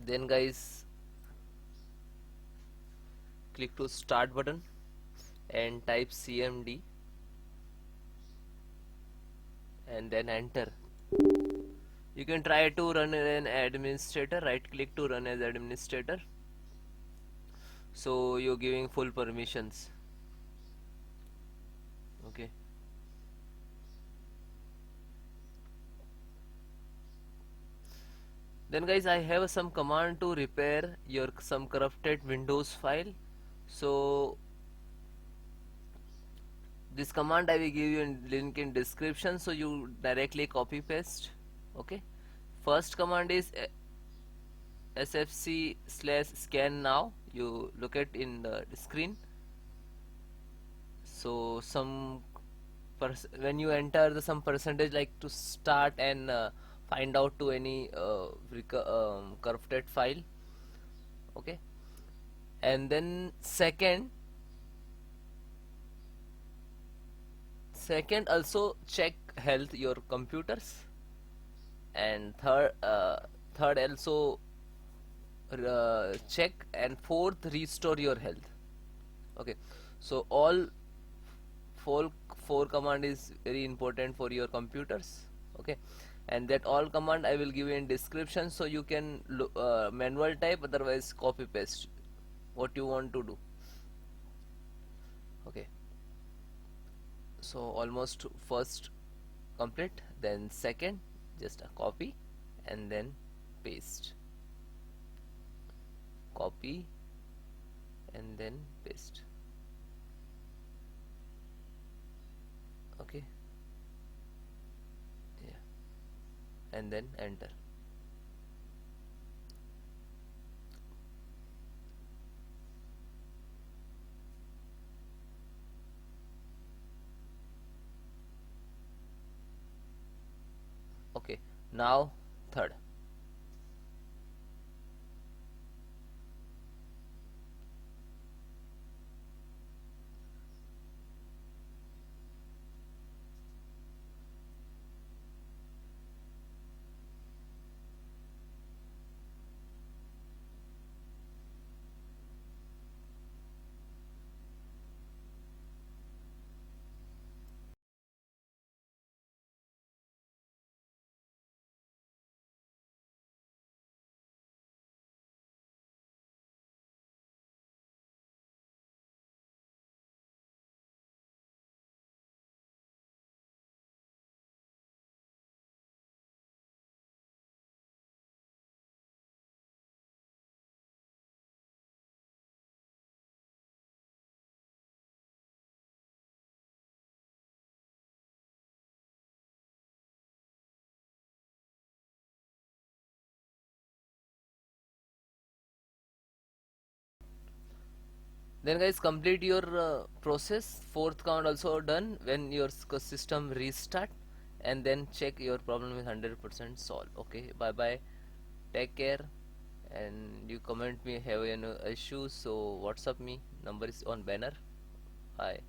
Then guys, click to start button and type CMD and then enter. You can try to run an administrator. Right click to run as administrator, so you're giving full permissions. Okay, then guys, I have some command to repair your some corrupted Windows file. So this command I will give you in link in description, so you directly copy paste. Okay, first command is sfc/scannow. You look at in the screen. So some when you enter the some percentage like to start and find out to any corrupted file. Okay, and then second also check health your computers, and third also check, and fourth restore your health. Okay, so all four four command is very important for your computers. Okay, and that all command I will give you in description, so you can manual type, otherwise copy paste what you want to do. Okay, so almost first complete, then second just a copy and then paste, copy and then paste. Okay, yeah, and then enter. Okay, now third. Then guys, complete your process. Fourth count also done. When your system restart, and then check your problem is 100% solved. Okay, bye bye, take care, and you comment me have any issues, so WhatsApp me, number is on banner. Bye.